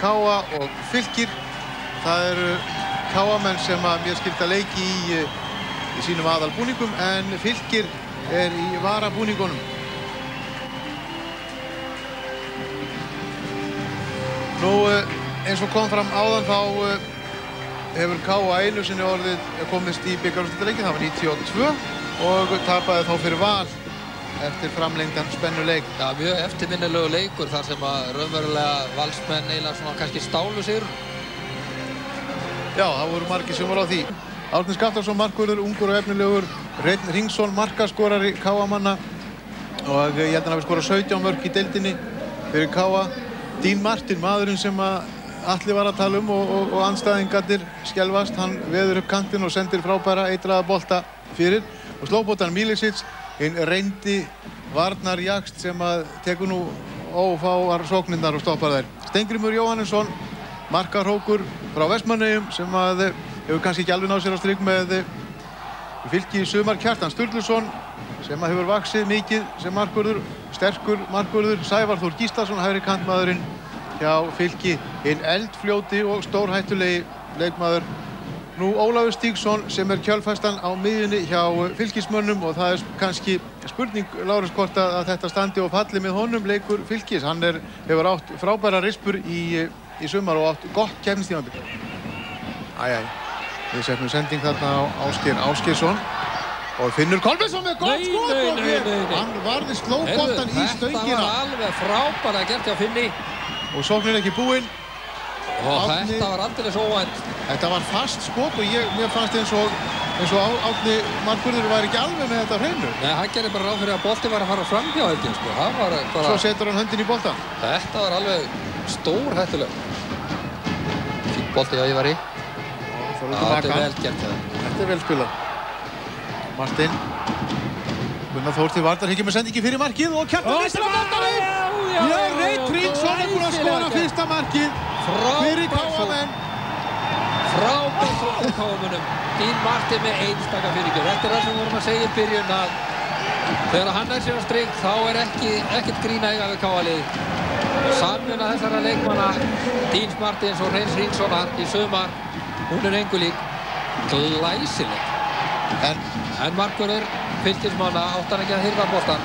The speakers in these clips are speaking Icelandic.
Káa og Fylkir. Það eru Káamenn sem að mér skilta leiki í sínum aðalbúningum en Fylkir í varabúningunum. Nú, eins og kom fram áðan þá hefur Káa einu sinni komist í bikarúrslitaleiki, það var 92 og tapaði þá fyrir Val eftir framlengdan spennuleik. Já, mjög eftirminnilegu leikur þar sem að raunverulega Valsmenn eiginlega svona kannski stálu sig. Já, það voru margir sem voru á því. Árni Skaftarsson markvörður, ungur og efnilegur. Hreinn Hringsson markaskorari Káamanna og ég held að hann hafi skorað 17 mörk í deildinni fyrir Káa. Dean Martin, maðurinn sem að Atli var að tala um og andstæðingarnir skelfast, hann veður upp kantinn og sendir frábæra eitraða bolta fyrir og slóbótan Milicic, hinn reyndi varnarjakst sem að tekur nú ófáar sóknirnar og stoppar þær. Steingrímur Jóhannesson, markahrókur frá Vestmannaeyjum sem að hefur kannski ekki alveg náð sér á strik með Fylki í sumar. Kjartan Sturluson sem að hefur vaxið mikið sem markvörður, sterkur markvörður. Sævar Þór Gíslason, hægri kantmaðurinn hjá Fylki, hinn eldfljóti og stórhættulegi leikmaður. Nú Ólafur Stígsson sem kjölfestan á miðjunni hjá Fylkismönnum og það kannski spurning, Lárus, hvort að þetta standi og falli með honum leikur Fylkis. Hann hefur átt frábæra rispur í sumar og átt gott keppnistímabil. Við setjum sending þarna á Ásgeir Ásgeirsson og Finnur Kolbeinsson með gott skot og hann varði slóboltan í stöngina. Þetta var alveg frábæra gert hjá Finni. Og sóknin ekki búinn. Og þetta var aldeilis óvænt. Þetta var fast skot og mér fannst eins og Árni markvörður var ekki alveg með þetta hreinu. Nei, hann gerði bara ráð fyrir að bolti var að fara framhjá held ég, sko. Það var bara... Svo setur hann höndin í boltan. Þetta var alveg stórhættuleg. Fínt bolti hjá Ívari. Þetta vel gert það. Þetta vel spilað. Martin. Gunnar Þór til varnar, hyggjum með sendingi fyrir markið og Kjartan Ísla boltanum! Hreinn Hringsson búinn að skora fyrsta markið fyrir Káamenn. Frábært frá Káamönnum. Dean Martin með einstaka fyrirgjöf. Þetta það sem við vorum að segja í byrjun að þegar hann sér á strik þá ekkert grín að eiga við Káalið. Samvinna þessara leikmanna Dean Martins og Hreins Hringssonar í sumar, hún engu lík. Glæsileg. En markvörður Fylkismanna átti hann ekki að hirða boltann.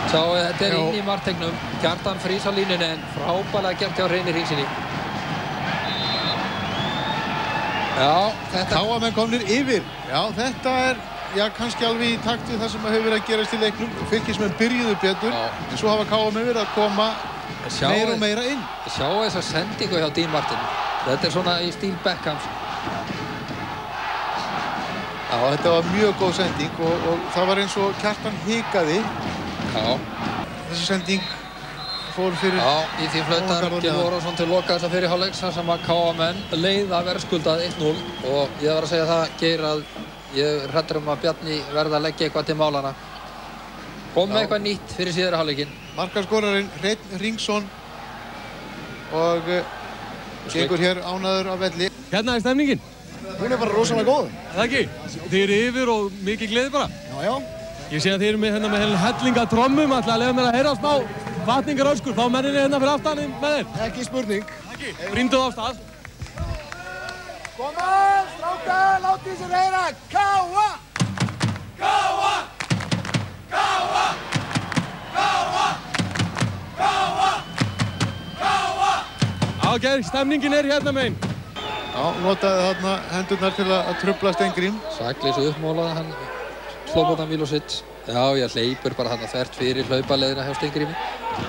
Sjáu, þetta inn í marktegnum. Kjartan frýs á línunni en frábælega gert hjá Hreini Hringsinni. Já, þetta... Káamenn komnir yfir. Já, þetta kannski alveg í takt við það sem hefur verið að gerast í leiknum. Fylkismenn byrjuðu betur, en svo hafa Káamenn verið að koma meira og meira inn. Sjáu þessa sendingu hjá Dean Martin. Þetta svona í stíl Beckhams. Já, þetta var mjög góð sending og það var eins og Kjartan hikaði. Já. Þessi sending fór fyrir... Já, í því flautar Gylfi Ólafsson til loka þessa fyrir hálfleiks þar sem að Káamenn leiða verðskuldað 1-0 og ég var að segja það, Geir, að ég hræddur að Bjarni verða að leggja eitthvað til málana. Kom með eitthvað nýtt fyrir síðari hálfleikinn. Markaskorarinn Hreinn Hringsson og gengur hér ánægður á velli. Hérna stemningin. Hún bara rosalega góð. Það ekki? Þið eru yfir og mikið gleði bara. Já. Ég sé að þið eru með hellinga trommum, ætla að leyfa mér að heyra smá hvatningaröskur. Fá menninni hérna fyrir aftan með þér. Ekki spurning. Ekki? Brýndu á stað. Koma, strákar, látið sér heyra. Káa! Káa! Káa! Káa! Káa! Káa! Geir, stemningin hérna megin. Já, notaði þarna hendurnar til að trufla Steingrím. Sakleysu uppmálað hann Slobodan Milošić. Já, ég hleypur bara hann þvert fyrir hlaupaleðina hjá Steingrími.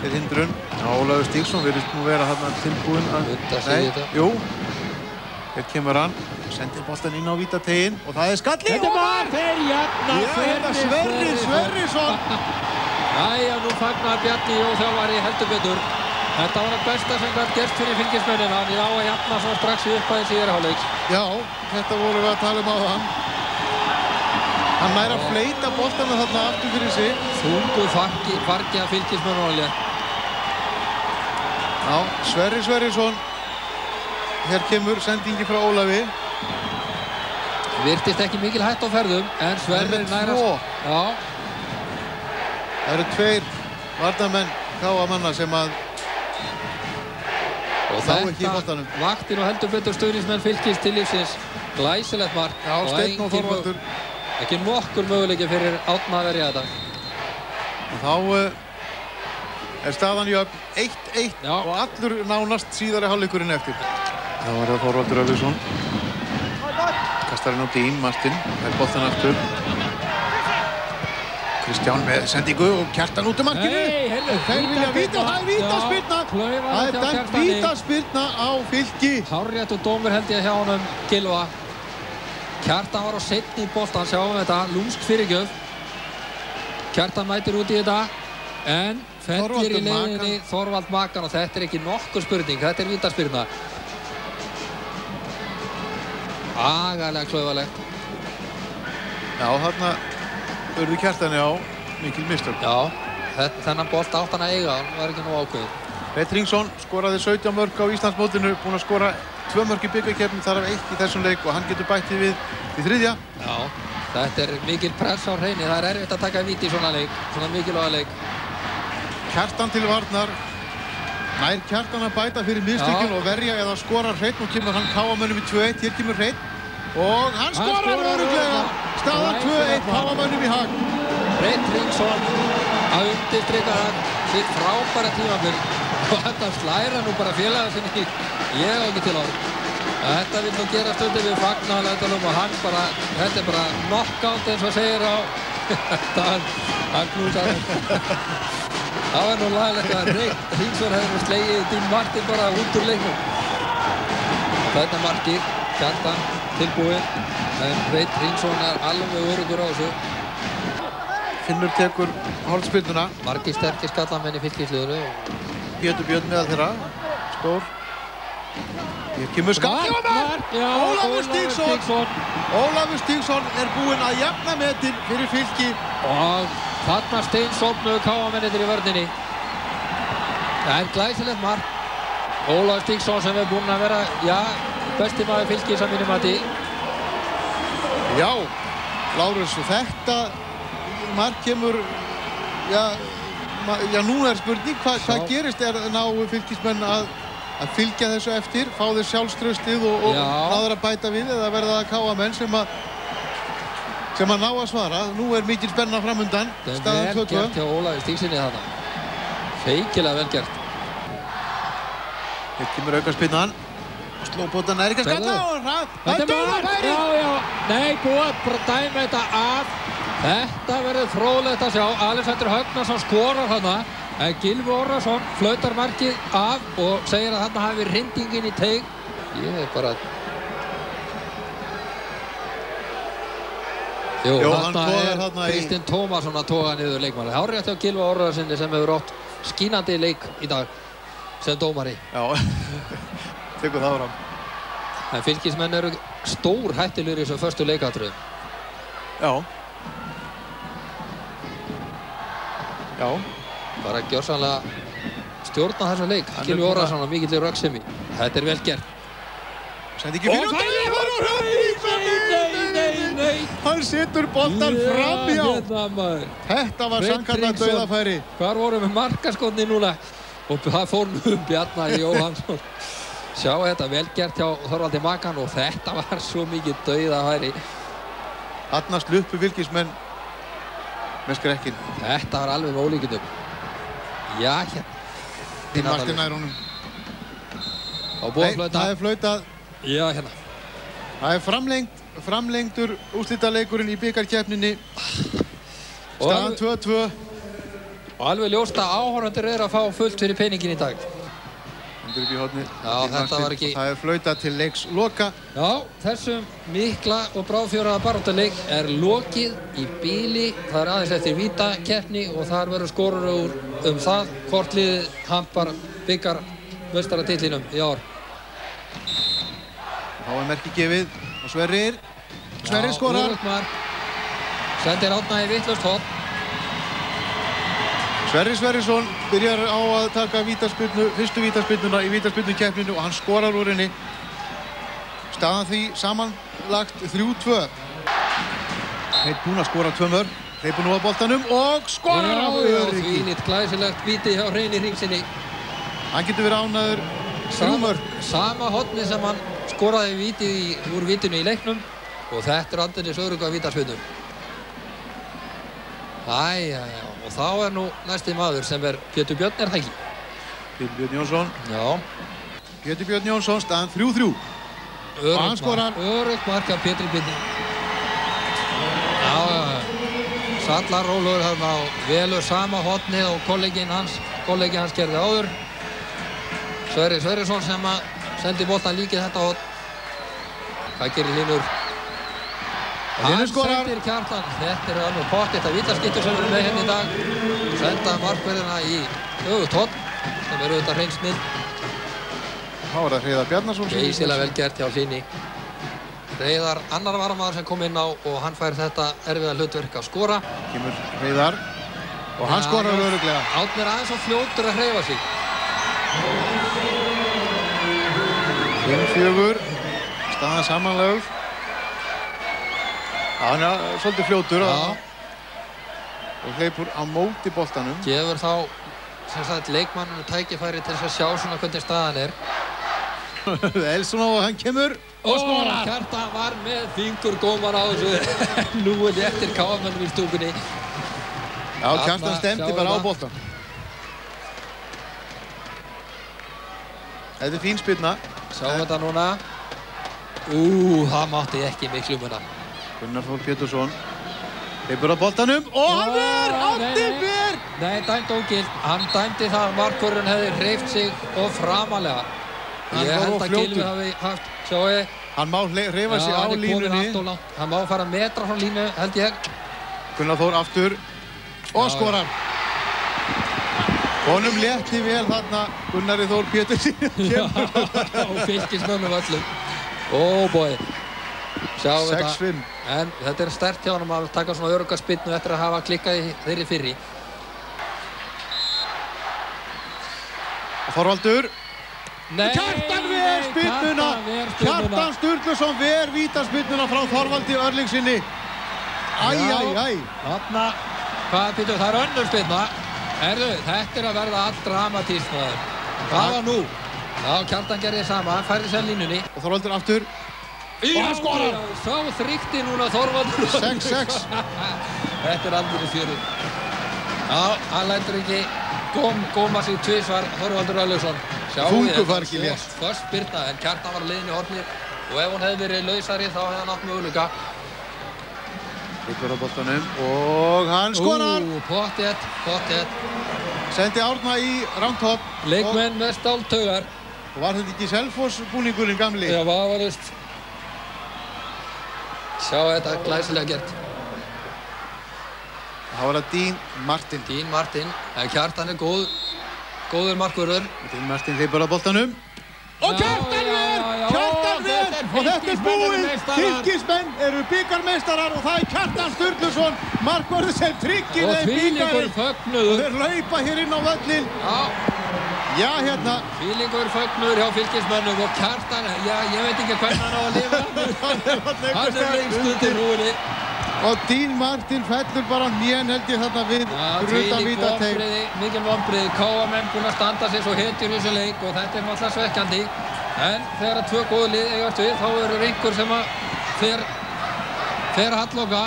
Til hindrun. Já, Ólafur Stígsson virðist nú vera hann tilbúinn að... Jú. Hér kemur hann. Sendir boltann inn á vítateginn og það skalli. Þetta var þeir jafna. Sverrisson. Jæja, nú fagnar Bjarni Jóþjálfari heldur betur. Þetta var það besta sem gætt gerst fyrir Fylkismönnina. Hann á að jafna svo strax í upphæði síðari hálfleiks. Já, þetta vorum við að tala um áðan. Hann nær að fleyta boltana þarna aftur fyrir sig. Þungu fargi að Fylkismönnum alveg. Já, Sverrisson. Hér kemur sendingi frá Ólafi. Virtist ekki mikil hætt á ferðum, en Sverrir nærast. Já. Það eru tveir varnarmenn Káamanna sem að Og þá ekki í boltanum. Vakti nú heldur betur stuðningsmenn Fylkis til lífsins. Glæsilegt mark. Já, Steinn og Þorvaldur. Ekki nokkur möguleiki fyrir Árna að verja þetta. Og þá staðan jöfn 1-1 og allur nánast síðari hálfleikurinn eftir. Þá var það Þorvaldur Ölfusson. Kastar hann á Dín, Martin. Það boltan aftur. Kristján með sendingu og Kjartan út markinu. Þeir vilja víta og það vítaspyrna. Það dæmt vítaspyrna á Fylki. Hárréttur dómur held ég hjá honum Gylfa. Kjartan var á seinni í boltan, sjáum við þetta, lúmsk fyrirgjöf. Kjartan mætir út í þetta, en fellir í leiðinni Þorvald Makan og þetta ekki nokkur spurning, þetta vítaspyrna. Agalega klauðalegt. Já, þarna urðu Kjartani á mikil mistök. Já, þennan bolt átt hann að eiga, hann var ekki nú ákveðið. Hreinn Hringsson skoraði 17 mörk á Íslandsmótinu, búinn að skora 2 mörk í bikarkeppni, þar af 1 í þessum leik og hann getur bætt við í 3. Já, þetta mikil press á Hreini, það erfitt að taka víti í svona leik, svona mikilvæga leik. Kjartan til varnar, nær Kjartan að bæta fyrir mistökin og verja eða skora Hreinn og kemur hann KA-mönnum í 2-1, hér kemur Hreinn og hann skorar örugglega, staðan 2-1, KA-mönnum í hag. Hreinn Hringsson að undirstrika hann sitt frábæra tímabil og þetta slæra nú bara félaga sinni, ég á ekki til á. Þetta vil nú gera stundum við fagnaðarlætunum og hann bara, þetta bara knockout eins og segir á, hann knúsar hann. Það var nú lagalegt að Hreinn Hringsson hefði slegið Dín Martin bara út úr leiknum. Þetta markið, Kjartan tilbúinn, en Hreinn Hringsson alveg öruggur á þessu. Finnur tekur hornspyrnuna. Margir sterkir skallamenn í Fylkisliðinu. Pétur Björn meðal þeirra, stór. Hér kemur skall og mark! Ólafur Stígsson! Ólafur Stígsson búinn að jafna metin fyrir Fylki. Og þarna steinsofnuðu KA-mennirnir í vörninni. Það glæsilegt mark. Ólafur Stígsson sem búinn að vera, já, besti maður Fylkis að mínum mati. Já, Lárus, þetta mark kemur, já, núna spurning, hvað gerist ná Fylkismenn að fylgja þessu eftir, fá þeir sjálfstraustið og náður að bæta við eða verða það KA-menn sem að ná að svara. Nú mikil spenna framundan, staðan 2-2. Vel gert hjá Ólafi Stígsinni þarna. Feikilega vel gert. Hér kemur aukaspinnan. Slóbótan ekki að skalla og það dauðafæri! Já, nei, búið að dæma þetta af. Þetta verður fróðlegt að sjá. Alexander Högnason skorar hana. Gylfi Orrason flautar markið af og segir að þarna hafi hrindingin í teig. Ég bara... Jú, þarna Kristinn Tómasson að toga niður leikmanni. Það er rétt hjá Gylfi Orrasinni sem hefur átt skínandi leik í dag sem dómari. Já, tekur það fram. En Fylkismenn eru stór hættilegir í þessum förstu leikatriðum. Já. Já. Bara gjörsamlega stjórna þessa leik. Gylfi Orrason og mikill röggsemi. Þetta vel gert. Sendi ekki fyrir og nei. Hann setur boltan framhjá. Þetta var sannkallað dauðafæri. Hvar vorum við markaskotni núna? Og það fór nú Bjarna Jóhannsson. Sjá þetta vel gert hjá Þorvaldi Makan og þetta var svo mikið dauðafæri. Þarna sluppu Fylkismenn með skrekkinn. Þetta var alveg með ólíkindum. Já, hérna. Dín Martin nær honum. Nei, það flautað. Já, hérna. Það framlengdur úrslitaleikurinn í bikarkeppninni. Staðan 2-2. Og alveg ljóst að áhorfendur að fá fullt fyrir peningin í dag. Hendur upp í hornið. Já, þetta var ekki... Það flautað til leiks loka. Já, þessum mikla og bráðfjöraða baráttaleik lokið í bíli. Það aðeins eftir vítakeppni og þar verður skorur það hvort liðið hampar bikarmeistaratitlinum í ár. Þá merki gefið og Sverrir skorar. Sendir Árna í vitlaust horn. Sverrir Sverrisson byrjar á að taka fyrstu vítaspyrnuna í vítaspyrnukeppninu og hann skorar úr henni. Staðan því samanlagt 3-2. Hreinn búinn að skora 2 mörk. Hleypur nú að boltanum og skorar á öryggi. Fínit glæsilegt víti hjá Hreini Hringsinni. Hann getur verið ánægður Sama horni sem hann skoraði vítið úr vítinu í leiknum og þetta aldrei Öruga vítaspyrnu. Og þá nú næsti maður sem Pétur Björn, það ekki? Pétur Björn Jónsson. Já. Pétur Björn Jónsson, staðan 3-3. Og hann skorar. Örugt mark af Pétri Björni. Sallar rólegur þarna og velur sama hornið og kollegi hans gerði áður. Sverrir Sverrisson sem sendi boltan líkið þetta horn. Hvað gerir Hlynur? Hann sendir Kjartan. Þetta alveg pottitt að vítaskiptur sem með henni í dag. Senda markverðina í öfugt horn sem auðvitað hrein snill. Þá það Hreiðar Bjarnason. Geysilega vel gert hjá Hlyni. Hreiðar annar varamaður sem kom inn á og hann fær þetta erfiða hlutverk að skora. Kemur Hreiðar og hann skorar örugglega. Árni aðeins og fljótur að hreyfa sig. 5-4. Staðan samanlögð. Hann svolítið fljótur og hleypur á móti boltanum. Gefur þá leikmanninu tækifæri til að sjá svona hvernig staðan Elsson og hann kemur og skorar. Kjartan var með fingurgómar á þessu. Nú eftir KM-mannum í stúkunni. Já, Kjartan stemdi bara á boltan. Þetta fín spyrna. Sjáum þetta núna. Það mátti ekki miklu muna. Gunnar Þór Pétursson hleypur á boltanum og hann Árni Ver! Nei, dæmd ógilt. Hann dæmdi það að markvörðurinn hefði hreyft sig of framalega. Ég held að Gylfi hafi haft, sjáu. Hann má hreyfa sig á línunni. Hann má fara metra frá línu, held ég. Gunnar Þór aftur og skorar. Honum létti vel þarna Gunnari Þór Pétursson. Og fylkismönnum öllum. Boy. Sjáum þetta. 6-5. En þetta sterkt hjá honum að taka svona öruga spyrnu eftir að hafa klikkað í þeirri fyrri. Og Þorvaldur. Nei, Kjartan ver spyrnuna. Kjartan Sturluson ver vítaspyrnuna frá Þorvaldi Örlingsinni. Þarna, hvað býtum, það önnur spyrna. Þetta að verða allt dramatískt maður. Hvað var nú? Já, Kjartan gerði sama, hann færði sér línunni. Og Þorvaldur aftur. Og hann skorar! Sá þrykti núna Þorvaldur. 6-6. Þetta aldrei fjörið. Já, hann lætur ekki góma sig tvisvar Þorvaldur Örlygsson. Þungu var ekki létt. Först spyrna, en Kjartan var leiðin í hornið og ef hún hefði verið lausari þá hefði hann átt möguleika. Hleypur á boltanum og hann skorar! Pottþétt. Sendi Árna í rangt horn. Leikmenn með stáltaugar. Og var þetta ekki Selfoss búningurinn gamli? Já, vafalaust. Sjá þetta, glæsilega gert. Það var það Dín Martin. Dín Martin. Kjartan góður markvörður. Dín Martin hleypur á boltanum. Og Kjartan ver! Og þetta búið. Fylkismenn eru bikarmeistarar og það Kjartan Sturluson, markvörður sem tryggir þeim bikarinn. Og þeir laupa hér inn á völlinn. Já, hérna. Fílingur fögnuður hjá fylkismönnum og Kjartan, ég veit ekki hvernig hann á að lifa. Hann lengst út í hrúinni. Og Dín Martin fellur bara hnén held ég þarna við utan vítateig. Mikil vonbrigði. KM búinn að standa sig svo hetjur í þessu leik og þetta náttúrulega svekkjandi. En þegar tvö góðu lið eigast við, þá verður einhver sem að fer að halloka.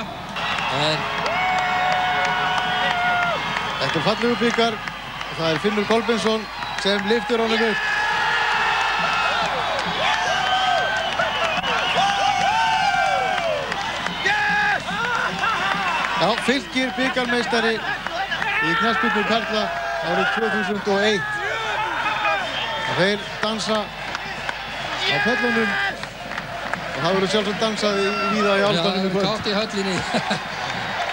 Þetta fallegu bikar og það Finnur Kolbeinsson sem lyftir honum upp. Já, Fylkir bikarmeistari í knattspyrnu karla árið 2001. Og þeir dansa á pöllunum og það verður sjálfsagt dansað víða í áldanum í kvöld. Gátt í höllinni.